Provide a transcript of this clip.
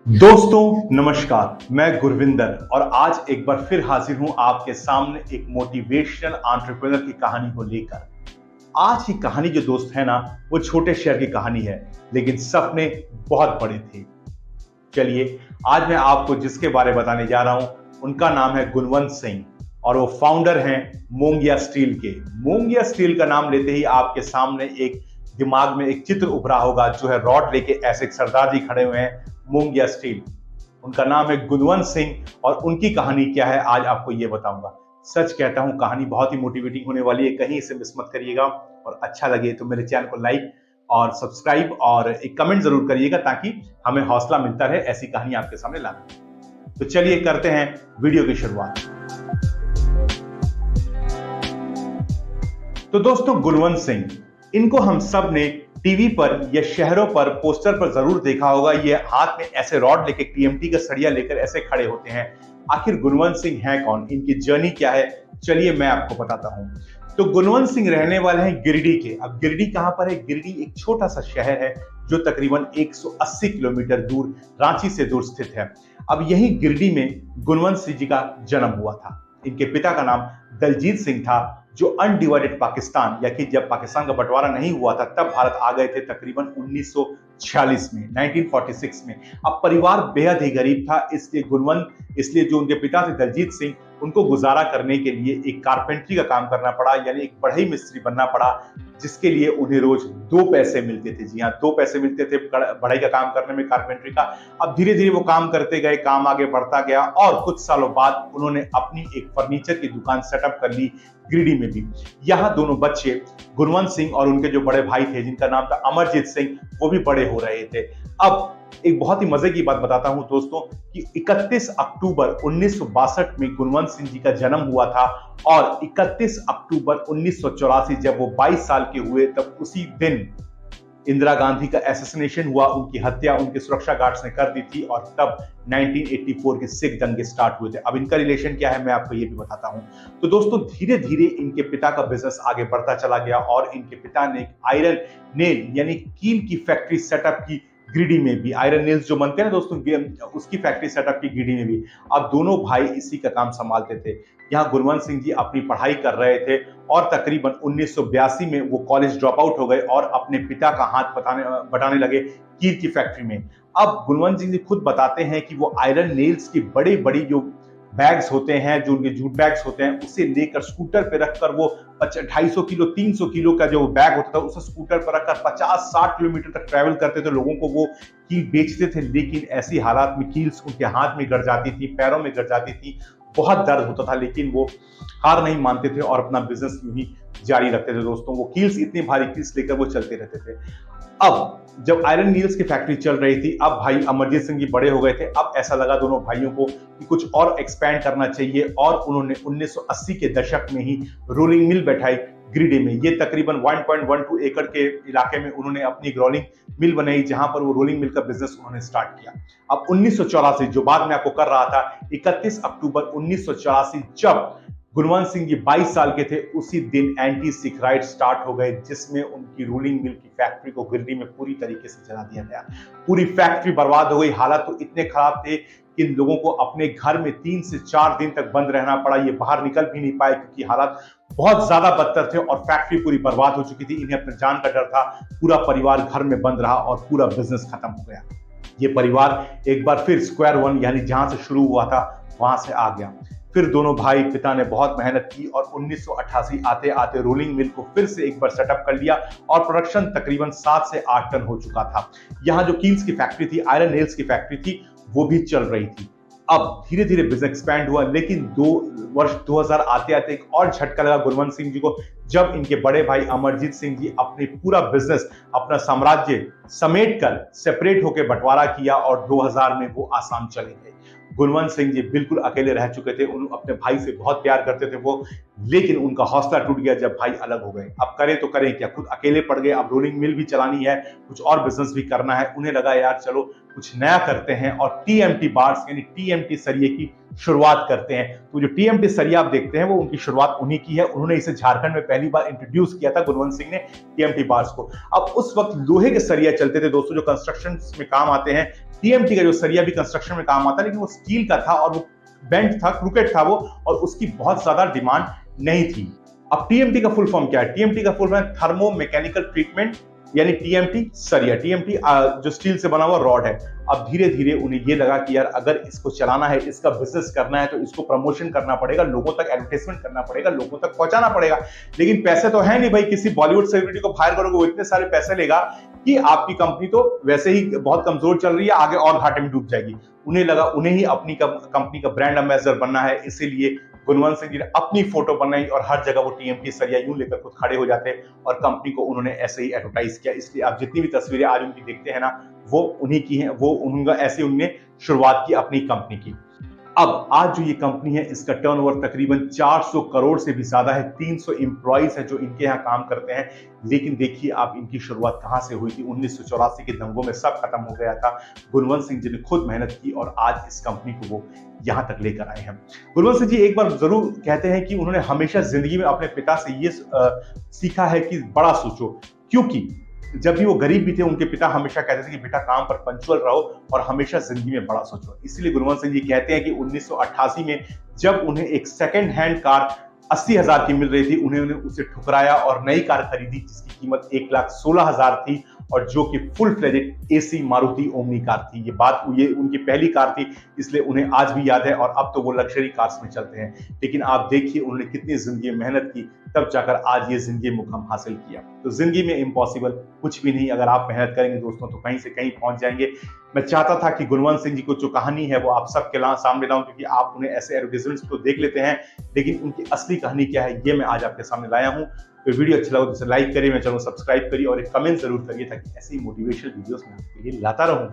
दोस्तों नमस्कार, मैं गुरविंदर और आज एक बार फिर हाजिर हूं आपके सामने एक मोटिवेशनल एंटरप्रेन्योर की कहानी को लेकर। आज की कहानी जो दोस्त है ना, वो छोटे शहर की कहानी है, लेकिन सपने बहुत बड़े थे। चलिए, आज मैं आपको जिसके बारे में बताने जा रहा हूं, उनका नाम है गुणवंत सिंह और वो फाउंडर हैं मोंगिया स्टील के। मोंगिया स्टील का नाम लेते ही आपके सामने एक दिमाग में एक चित्र उभरा होगा, जो है रॉड लेके ऐसे एक सरदार जी खड़े हुए हैं, मोंगिया स्टील। उनका नाम है गुणवंत सिंह और उनकी कहानी क्या है आज आपको ये बताऊंगा। सच कहता हूं, कहानी बहुत ही मोटिवेटिंग होने वाली है, कहीं इसे मिस मत करिएगा। और अच्छा लगे तो मेरे चैनल को लाइक और सब्सक्राइब और एक कमेंट जरूर करिएगा, ताकि हमें हौसला मिलता रहे ऐसी कहानी आपके सामने लाने। तो चलिए करते हैं वीडियो की शुरुआत। तो दोस्तों, गुणवंत सिंह, इनको हम सब ने टीवी पर या शहरों पर पोस्टर पर जरूर देखा होगा। ये हाथ में ऐसे रॉड लेके, टीएमटी का सरिया लेकर ऐसे खड़े होते हैं। आखिर गुणवंत सिंह हैं कौन, इनकी जर्नी क्या है, चलिए मैं आपको बताता हूं। तो गुणवंत सिंह रहने वाले हैं गिरिडीह के। अब गिरिडीह कहां पर है? गिरिडीह एक छोटा सा शहर है जो तकरीबन 180 किलोमीटर दूर, रांची से दूर स्थित है। अब यही गिरिडीह में गुणवंत सिंह जी का जन्म हुआ था। इनके पिता का नाम दलजीत सिंह था, जो अनडिवाइडेड पाकिस्तान, या कि जब पाकिस्तान का बंटवारा नहीं हुआ था तब भारत आ गए थे तकरीबन 1946 में, 1946 में। अब परिवार बेहद ही गरीब था, इसलिए जो उनके पिता थे दलजीत सिंह, उनको गुजारा करने के लिए एक कारपेंट्री का काम करना पड़ा, यानी एक बढ़ई मिस्त्री बनना पड़ा, जिसके लिए उन्हें रोज 2 पैसे मिलते थे। जी हाँ, 2 पैसे मिलते थे बढ़ई का काम करने में, कारपेंट्री का। अब धीरे धीरे वो काम करते गए, काम आगे बढ़ता गया और कुछ सालों बाद उन्होंने अपनी एक फर्नीचर की दुकान सेटअप कर ली गिरिडीह में भी। यहाँ दोनों बच्चे, गुणवंत सिंह और उनके जो बड़े भाई थे जिनका नाम था अमरजीत सिंह, वो भी बड़े हो रहे थे। अब एक बहुत ही मजे की बात बताता हूं दोस्तों, कि 31 अक्टूबर 1962 में गुणवंत सिंह जी का जन्म हुआ था और 31 अक्टूबर 1984 जब वो 22 साल के हुए, तब उसी दिन इंदिरा गांधी का एसेसिनेशन हुआ, उनकी हत्या उनके सुरक्षा गार्ड्स ने कर दी थी और तब 1984 के सिख दंगे स्टार्ट हुए थे। अब इनका रिलेशन क्या है मैं आपको ये भी बताता हूं। तो दोस्तों, धीरे धीरे इनके पिता का बिजनेस आगे बढ़ता चला गया और इनके पिता ने एक आयरन नेल यानी कील की फैक्ट्री सेटअप की गिरिडीह में भी। आयरन नेल्स जो बनते हैं ना दोस्तों, उसकी फैक्ट्री सेटअप की गिरिडीह में भी। अब दोनों भाई इसी का काम संभालते थे। यहाँ गुणवंत सिंह जी अपनी पढ़ाई कर रहे थे और तकरीबन 1982 में वो कॉलेज ड्रॉप आउट हो गए और अपने पिता का हाथ बटाने लगे कील की फैक्ट्री में। अब गुणवंत सिंह जी खुद बताते हैं कि वो आयरन नेल्स की बड़ी बड़ी जो बैग्स होते हैं, जो उनके जूट बैग्स होते हैं, उसे लेकर स्कूटर पे रखकर वो 250 किलो 300 किलो का जो बैग होता था उसे स्कूटर पर रखकर 50-60 किलोमीटर तक ट्रैवल करते थे। लोगों को वो कील बेचते थे, लेकिन ऐसी हालात में कील्स उनके हाथ में गड़ जाती थी, पैरों में गड़ जाती थी, बहुत दर्द होता था, लेकिन वो हार नहीं मानते थे और अपना बिजनेस यूं ही जारी रखते थे। दोस्तों, वो कील्स, इतनी भारी कील्स लेकर वो चलते रहते थे। अब जब आयरन नील्स की फैक्ट्री चल रही थी, अब भाई अमरजीत सिंह जी बड़े हो गए थे। अब ऐसा लगा दोनों भाइयों को कि कुछ और एक्सपैंड करना चाहिए और उन्होंने 1980 के दशक में ही रोलिंग मिल बैठाई गिरिडीह में। ये तकरीबन 1.12 एकड़ के इलाके में उन्होंने अपनी एक रोलिंग मिल बनाई, जहां पर वो रोलिंग मिल का बिजनेस उन्होंने स्टार्ट किया। अब 1984, जो बात मैं आपको कर रहा था, 31 अक्टूबर 1984 जब गुणवंत सिंह जी 22 साल के थे, उसी दिन एंटी सिख राइट स्टार्ट हो गए, जिसमें उनकी रोलिंग मिल की फैक्ट्री को गिरिडीह में पूरी तरीके से जला दिया गया। पूरी फैक्ट्री बर्बाद हो गई। हालात तो इतने खराब थे कि इन लोगों को अपने घर में 3 से 4 दिन तक बंद रहना पड़ा। ये बाहर निकल भी नहीं पाए क्योंकि हालात बहुत ज्यादा बदतर थे और फैक्ट्री पूरी बर्बाद हो चुकी थी। इन्हें अपने जान का डर था। पूरा परिवार घर में बंद रहा और पूरा बिजनेस खत्म हो गया। ये परिवार एक बार फिर स्क्वायर वन, यानी जहां से शुरू हुआ था वहां से आ गया। फिर दोनों भाई, पिता ने बहुत मेहनत की और 1988 आते आते रोलिंग मिल को फिर से एक बार सेटअप कर लिया और प्रोडक्शन तकरीबन 7 से 8 टन हो चुका था। यहाँ जो कील्स की फैक्ट्री थी, आयरन नेल्स की फैक्ट्री थी, वो भी चल रही थी। अब धीरे धीरे बिजनेस एक्सपैंड हुआ, लेकिन 2000 आते आते एक और झटका लगा गुणवंत सिंह जी को, जब इनके बड़े भाई अमरजीत सिंह जी अपने पूरा बिजनेस, अपना साम्राज्य समेट कर सेपरेट होकर बंटवारा किया और 2000 में वो आसाम चले गए। गुणवंत सिंह जी बिल्कुल अकेले रह चुके थे। उन अपने भाई से बहुत प्यार करते थे वो, लेकिन उनका हौसला टूट गया जब भाई अलग हो गए। अब करें तो करें क्या, खुद अकेले पड़ गए। अब रोलिंग मिल भी चलानी है, कुछ और बिजनेस भी करना है। उन्हें लगा यार चलो कुछ नया करते हैं और टीएमटी बार्स यानी टीएमटी सरिये की शुरुआत करते हैं। तो जो टीएमटी सरिया आप देखते हैं वो उनकी शुरुआत उन्हीं की है। उन्होंने इसे झारखंड में पहली बार इंट्रोड्यूस किया था गुणवंत सिंह ने टीएमटी बार्स को। अब उस वक्त लोहे के सरिया चलते थे दोस्तों, जो कंस्ट्रक्शन में काम आते हैं। टीएमटी का जो सरिया भी कंस्ट्रक्शन में काम आता है, लेकिन वो स्टील का था और वो बेंट था, क्रूकेट था वो, और उसकी बहुत ज्यादा डिमांड नहीं थी। अब टीएमटी का फुल फॉर्म क्या है? टीएमटी का full form thermo mechanical treatment यानी टीएमटी सरिया। टीएमटी जो स्टील से बना हुआ रॉड है। अब धीरे धीरे उन्हें ये लगा कि यार अगर इसको चलाना है, इसका बिजनेस करना है, तो इसको प्रमोशन करना पड़ेगा, लोगों तक एडवर्टाइजमेंट करना पड़ेगा, लोगों तक पहुंचाना पड़ेगा। लेकिन पैसे तो है नहीं भाई, किसी बॉलीवुड सेलिब्रिटी को हायर करोगे वो इतने सारे पैसे लेगा कि आपकी कंपनी तो वैसे ही बहुत कमजोर चल रही है, आगे और घाटे में डूब जाएगी। उन्हें लगा उन्हें ही अपनी कंपनी का ब्रांड एम्बेसडर बनना है, इसीलिए गुणवंत सिंह जी ने अपनी फोटो बनाई और हर जगह वो टीएमटी सरिया यूं लेकर खुद खड़े हो जाते और कंपनी को उन्होंने ऐसे ही एडवर्टाइज किया। इसलिए आप जितनी भी तस्वीरें आज उनकी देखते हैं ना, वो उन्हीं की हैं, वो उनका ऐसे उनने शुरुआत की अपनी कंपनी की। अब आज जो ये कंपनी है, इसका टर्नओवर तकरीबन 400 करोड़ से भी ज्यादा है। 300 एम्प्लॉइज है जो इनके यहाँ काम करते हैं। लेकिन देखिए आप इनकी शुरुआत कहां से हुई थी। 1984 के दंगों में सब खत्म हो गया था। गुणवंत सिंह जी ने खुद मेहनत की और आज इस कंपनी को वो यहां तक लेकर आए हैं। गुणवंत सिंह जी एक बार जरूर कहते हैं कि उन्होंने हमेशा जिंदगी में अपने पिता से ये सीखा है कि बड़ा सोचो, क्योंकि जब भी वो गरीब भी थे, उनके पिता हमेशा कहते थे कि बेटा काम पर पंचुअल रहो और हमेशा जिंदगी में बड़ा सोचो। इसलिए गुणवंत सिंह जी कहते हैं कि 1988 में जब उन्हें एक सेकंड हैंड कार 80,000 की मिल रही थी, उन्होंने उसे ठुकराया और नई कार खरीदी जिसकी कीमत 1,16,000 थी और जो कि full fledged AC Maruti omni car थी। ये उनकी पहली कार थी, इसलिए उन्हें आज भी याद है और अब तो वो लग्जरी कार्स में चलते हैं। लेकिन आप देखिए उन्होंने कितनी जिंदगी में मेहनत की, तब जाकर आज ये जिंदगी मुकाम हासिल किया। तो जिंदगी में इम्पॉसिबल कुछ भी नहीं, अगर आप मेहनत करेंगे दोस्तों तो कहीं से कहीं पहुंच जाएंगे। मैं चाहता था कि गुणवंत सिंह जी को जो कहानी है वो आप सबके सामने लाऊं, क्योंकि आप उन्हें ऐसे एडवर्टाइजमेंट्स तो देख लेते हैं, लेकिन उनकी असली कहानी क्या है ये मैं आज आपके सामने लाया हूं। तो वीडियो अच्छा लगा तो इसे लाइक करिए, मेरे चैनल को सब्सक्राइब करिए और एक कमेंट जरूर करिए ताकि ऐसी मोटिवेशनल वीडियोस मैं आपके लिए लाता रहूं।